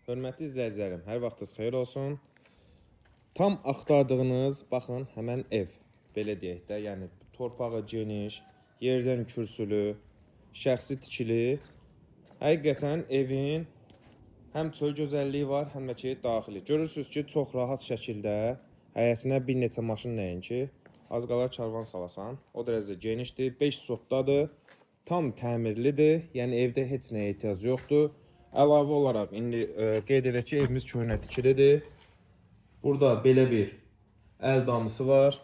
Hörmətli izləyicilərim, hər vaxtınız xeyir olsun. Tam axtardığınız, baxın, həmən ev. Belə deyək də, yəni torpağı geniş, yerdən kürsülü, şəxsi tikili. Həqiqətən evin həm çöl gözəlliyi var, həm də ki, daxili. Görürsünüz ki, çox rahat şəkildə həyətinə bir neçə maşın nəinki, az qalar karvan salasan. O dərəcədə genişdir, 5 sotdadır, tam təmirlidir, yəni evdə heç nəyə ehtiyac yoxdur. Əlavə olaraq indi qeyd edək ki, evimiz köhnə tikilidir. Burada belə bir əl damısı var.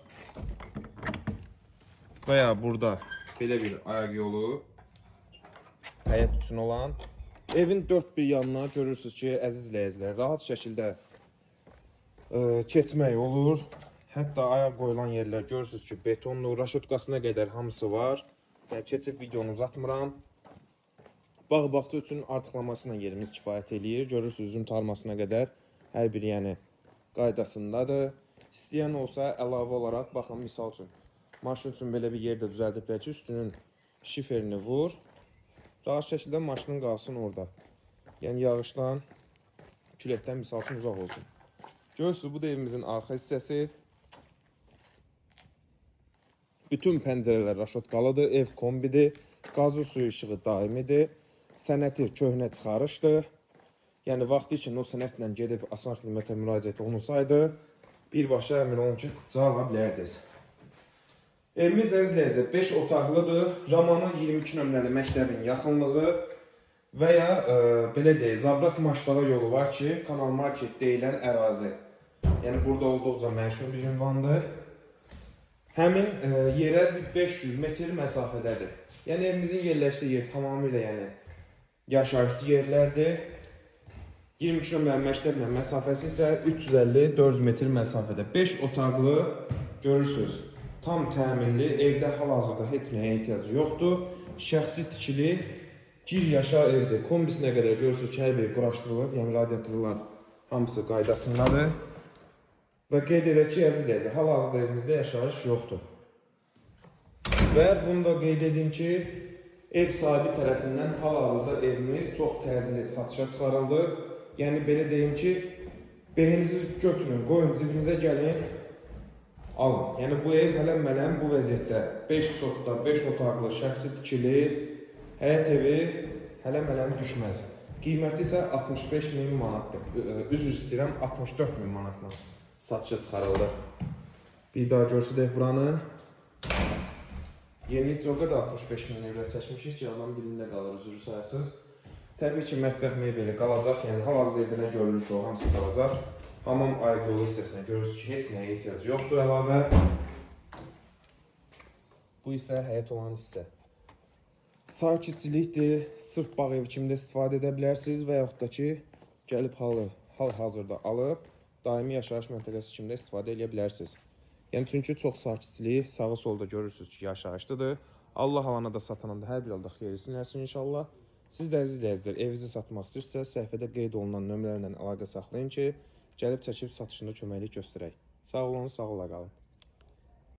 Və ya burada belə bir ayaq yolu. Həyət üçün olan. Evin dörd bir yanına görürsünüz ki, əziz izləyicilər, rahat şəkildə keçmək olur. Hətta ayaq qoyulan yerlər görürsünüz ki, betonlu, raşotkasına qədər hamısı var. Yəni, keçib videonu uzatmıram. Bağ-bağça üçün artıqlamasıyla yerimiz kifayət eləyir. Görürsünüz, üzüm tarmasına qədər hər biri yəni qaydasındadır. İstəyən olsa əlavə olaraq, baxın, misal üçün, maşın üçün belə bir yerdə düzəldiblər ki, üstünün şiferini vur. Rahat şəkildə maşının qalsın orada. Yəni, yağışdan, küləkdən misal üçün uzaq olsun. Görürsünüz, bu da evimizin arxa hissəsi. Bütün pəncərələr raşotkalıdır, ev kombidir, qazı suyu işığı daimidir. Sənəti köhnə çıxarışdır. Yəni, vaxtı üçün o sənətlə gedib asan xidmətə müraciət olunsaydı, birbaşa əmin olun ki, qucağa ala bilərdiniz. Evimiz əzizləyəcək 5 otaqlıdır. Ramanı 22 nömrəli məktəbin yaxınlığı və ya belə deyək, Zabrat Maşdağa yolu var ki, Kanal Market deyilən ərazi. Yəni, burada olduqca məşhur bir ünvandır. Həmin yerə 500 metr məsafədədir. Yəni, evimizin yerləşdiyi yer tamamilə yaşayışlı yerlərdir. 22 nömrəli məktəblə məsafəsi isə 350-400 metr məsafədə. 5 otaqlı görürsünüz. Tam təminli, evdə hal-hazırda heç nəyə ehtiyac yoxdur. Şəxsi tikili, gir yaşa evdir. Kombisinə qədər görürsünüz ki, hər biri quraşdırılıb, yəni radiatorlar hamısı qaydasındadır. Və qeyd edək ki, əziz izləyicilər, hal-hazırda evimizdə yaşayış yoxdur. Və bunu da qeyd edeyim ki, ev sahibi tərəfindən hal-hazırda evimiz çox təcili satışa çıxarıldı. Yəni, belə deyim ki, behinizi götürün, qoyun, cibinizə gəlin, alın. Yəni, bu ev hələ mənəm bu vəziyyətdə 5 sotda, 5 otaqlı, şəxsi tikili, həyət evi hələ mənəm düşməz. Qiyməti isə 65.000 manatdır. Üzr istəyirəm, 64.000 manatla satışa çıxarıldı. Bir daha görsədək buranı. Yenilikcə o qədər 65.000 evrə çəkmişik ki, adam dilində qalır, üzrü sayasız. Təbii ki, mətbəx mebeli qalacaq, yəni hal-hazırda evdə nə görülürsə o hamısı qalacaq. Hamam ayaq yolu hissəsinə görürsünüz ki, heç nəyə ehtiyac yoxdur əlavə. Bu isə həyət olan hissə. Sakitçilikdir, sırf bağ evi kimi də istifadə edə bilərsiniz və yaxud da ki, gəlib hal-hazırda alıb, daimi yaşayış məntəqəsi kimi də istifadə edə bilərsiniz. Yəni, çünki çox sakitçilik, sağı solda görürsünüz ki, yaşayışlıdır. Allah alana da satana da hər bir halda xeyirlisin eləsin inşallah. Siz də əziz izləyicilər, evinizi satmaq istəyirsə, səhifədə qeyd olunan nömrələrlə əlaqə saxlayın ki, gəlib çəkib satışında köməklik göstərək. Sağ olun, sağ ola qalın.